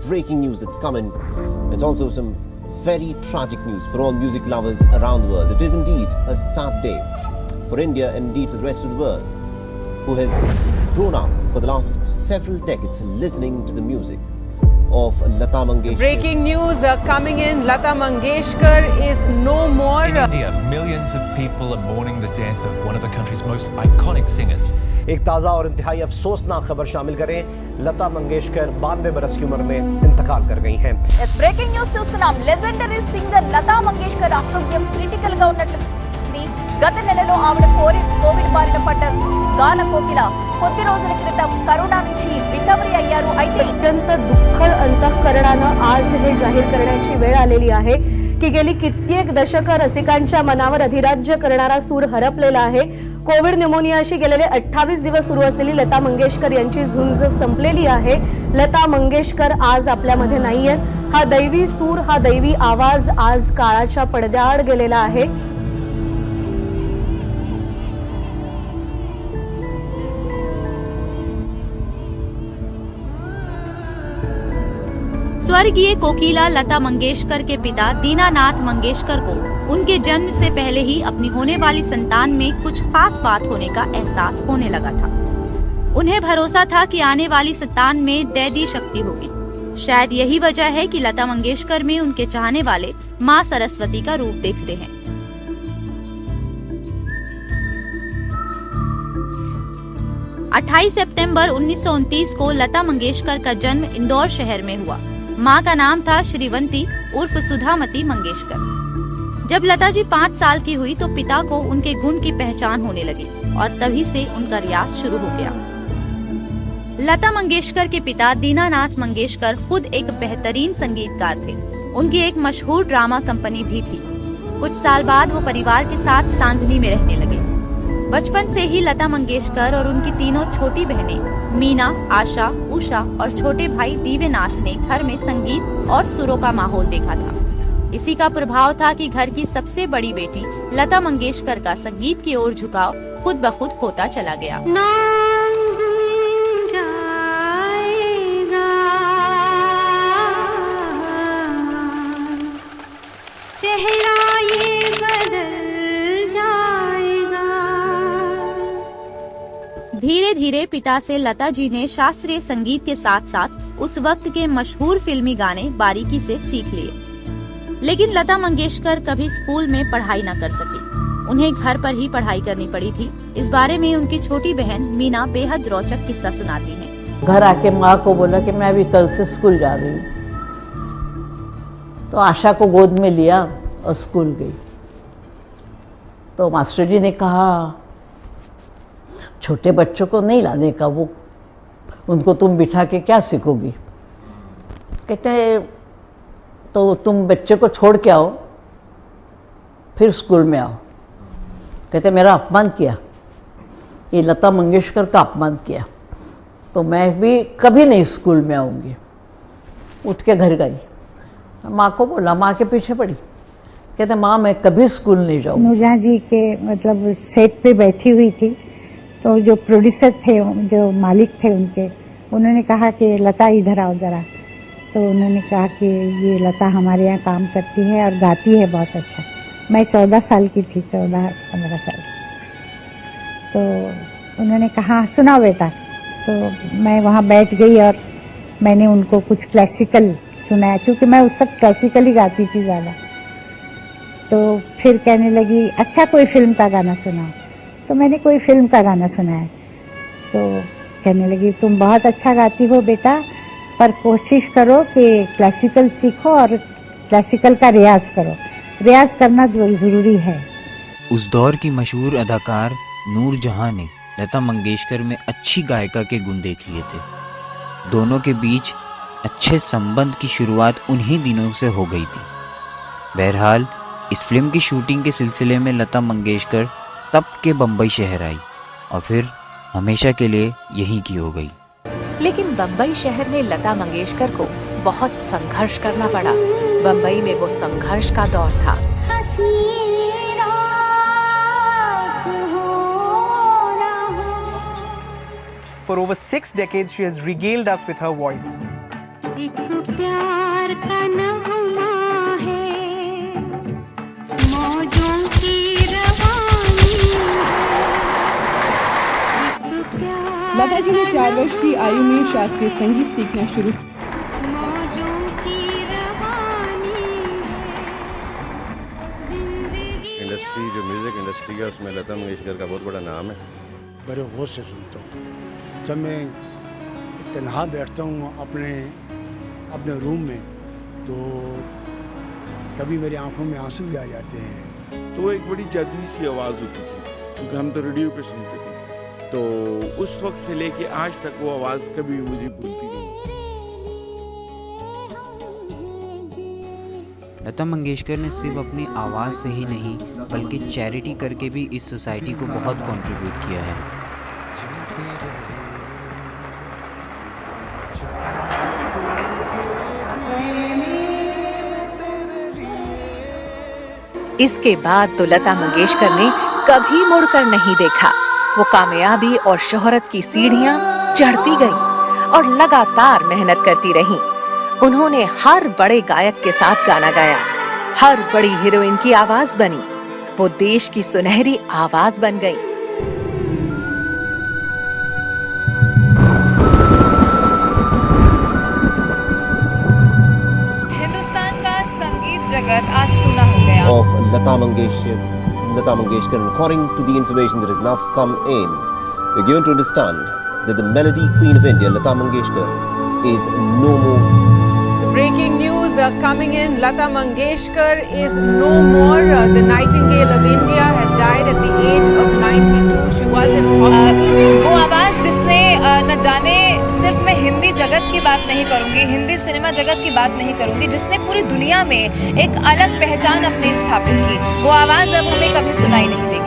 breaking news that's coming. It's also some very tragic news for all music lovers around the world. It is indeed a sad day for India and indeed for the rest of the world, who has grown up for the last several decades listening to the music of Lata Mangeshkar. Breaking news coming in. Lata Mangeshkar is no more. In India, millions of people are mourning the death of one of the country's most iconic singers. एक ताज़ा और इंतहाई अफसोसनाक खबर शामिल करें, लता मंगेशकर 92 बरस की उम्र में इंतकाल कर गई हैं। इस ब्रेकिंग न्यूज చూస్తున్నాం లెజెండరీ సింగర్ లతా మంగేష్కర్ ఆరోగ్యం క్రిటికల్ గా ఉన్నట్లు గత నెలలో ఆవిడ కోవిడ్ బారిన పడ్డ గాన కోకిల కొద్ది రోజుల క్రితం కరోనా నుంచి రికవరీ అయ్యారు। అయితే अत्यंत दुःखद अंतःकरणानं आज हे जाहीर करण्याची वेळ आलेली आहे की गेली कित्येक दशकं रसिकांच्या मनावर अधिराज्य करणारा सूर हरपलेला आहे। कोविड न्यूमोनियाशी गेलेले 28 दिवस सुरू असलेली लता मंगेशकर यांची झुंज संपलेली आहे। लता मंगेशकर आज आपल्यामध्ये नाहीये। हा दैवी सूर, हा दैवी आवाज आज काळाच्या पडद्याआड गेलेला आहे। स्वर्गीय कोकिला लता मंगेशकर के पिता दीनानाथ मंगेशकर को उनके जन्म से पहले ही अपनी होने वाली संतान में कुछ खास बात होने का एहसास होने लगा था। उन्हें भरोसा था कि आने वाली संतान में दैवी शक्ति होगी। शायद यही वजह है कि लता मंगेशकर में उनके चाहने वाले मां सरस्वती का रूप देखते हैं। अट्ठाईस सितंबर 1929 को लता मंगेशकर का जन्म इंदौर शहर में हुआ। मां का नाम था श्रीवंती उर्फ सुधामती मंगेशकर। जब लता जी 5 साल की हुई तो पिता को उनके गुण की पहचान होने लगी और तभी से उनका रियाज शुरू हो गया। लता मंगेशकर के पिता दीनानाथ मंगेशकर खुद एक बेहतरीन संगीतकार थे। उनकी एक मशहूर ड्रामा कंपनी भी थी। कुछ साल बाद वो परिवार के साथ सांगनी में रहने लगे। बचपन से ही लता मंगेशकर और उनकी तीनों छोटी बहनें मीना, आशा, उषा और छोटे भाई दिव्यनाथ ने घर में संगीत और सुरों का माहौल देखा था। इसी का प्रभाव था कि घर की सबसे बड़ी बेटी लता मंगेशकर का संगीत की ओर झुकाव खुद ब खुद होता चला गया। धीरे धीरे पिता से लता जी ने शास्त्रीय संगीत के साथ साथ उस वक्त के मशहूर फिल्मी गाने बारीकी से सीख लिए। लेकिन लता मंगेशकर कभी स्कूल में पढ़ाई न कर सकी। उन्हें घर पर ही पढ़ाई करनी पड़ी थी। इस बारे में उनकी छोटी बहन मीना बेहद रोचक किस्सा सुनाती है। घर आके माँ को बोला कि मैं अभी कल से स्कूल जा रही हूँ, तो आशा को गोद में लिया और स्कूल गई। तो मास्टर जी ने कहा छोटे बच्चों को नहीं लाने का, वो उनको तुम बिठा के क्या सीखोगी। कहते तो तुम बच्चे को छोड़ के आओ फिर स्कूल में आओ। कहते मेरा अपमान किया, ये लता मंगेशकर का अपमान किया, तो मैं भी कभी नहीं स्कूल में आऊंगी। उठ के घर गई, माँ को बोला, माँ के पीछे पड़ी। कहते माँ मैं कभी स्कूल नहीं जाऊंगी। नूरजहां जी के मतलब सेट पे बैठी हुई थी, तो जो प्रोड्यूसर थे, जो मालिक थे उनके, उन्होंने कहा कि लता इधर आओ जरा। तो उन्होंने कहा कि ये लता हमारे यहाँ काम करती है और गाती है बहुत अच्छा। मैं 14 साल की थी, 14-15 साल। तो उन्होंने कहा सुनाओ बेटा। तो मैं वहाँ बैठ गई और मैंने उनको कुछ क्लासिकल सुनाया, क्योंकि मैं उस वक्त क्लासिकल ही गाती थी ज़्यादा। तो फिर कहने लगी अच्छा कोई फिल्म का गाना सुनाओ। तो मैंने कोई फिल्म का गाना सुनाया। तो कहने लगी तुम बहुत अच्छा गाती हो बेटा, पर कोशिश करो कि क्लासिकल सीखो और क्लासिकल का रियाज करो। रियाज करना जरूरी है। उस दौर की मशहूर अदाकार नूरजहां ने लता मंगेशकर में अच्छी गायिका के गुण देख लिए थे। दोनों के बीच अच्छे संबंध की शुरुआत उन्हीं दिनों से हो गई थी। बहरहाल इस फिल्म की शूटिंग के सिलसिले में लता मंगेशकर तब के बम्बई शहर आई और फिर हमेशा के लिए यहीं की हो गई। लेकिन बम्बई शहर में लता मंगेशकर को बहुत संघर्ष करना पड़ा। बम्बई में वो संघर्ष का दौर था। For over 6 decades, she has regaled us with her voice. Lata ji ने 4 वर्ष की आयु में शास्त्रीय संगीत सीखना शुरू किया। इंडस्ट्री जो म्यूज़िक इंडस्ट्री है उसमें लता मंगेशकर का बहुत बड़ा नाम है। बड़े होश से सुनता हूँ। जब मैं तन्हा बैठता हूँ अपने रूम में तो कभी मेरी आंखों में आंसू भी आ जाते हैं। तो एक बड़ी जादुई सी आवाज़ होती थी क्योंकि हम तो रेडियो पे सुनते थे, तो उस वक्त से लेके आज तक वो आवाज़ कभी मुझे भूलती नहीं। लता मंगेशकर ने सिर्फ अपनी आवाज़ से ही नहीं बल्कि चैरिटी करके भी इस सोसाइटी को बहुत कंट्रीब्यूट किया है। इसके बाद तो लता मंगेशकर ने कभी मुड़कर नहीं देखा। वो कामयाबी और शोहरत की सीढ़ियां चढ़ती गई और लगातार मेहनत करती रहीं। उन्होंने हर बड़े गायक के साथ गाना गाया, हर बड़ी हीरोइन की आवाज बनी, वो देश की सुनहरी आवाज बन गई। हिंदुस्तान का संगीत जगत आज सुना हो गया। Of Lata Mangeshkar, and according to the information that has now come in, we're given to understand that the melody queen of India, Lata Mangeshkar, is no more. Breaking news coming in, Lata Mangeshkar is no more. The Nightingale of India has died at the age of 92. She was in hospital. वो आवाज़ जिसने न जाने, सिर्फ मैं हिंदी जगत की बात नहीं करूंगी, हिंदी सिनेमा जगत की बात नहीं करूंगी, जिसने पूरी दुनिया में एक अलग पहचान अपनी स्थापित की, वो आवाज़ अब हमें कभी सुनाई नहीं देगी।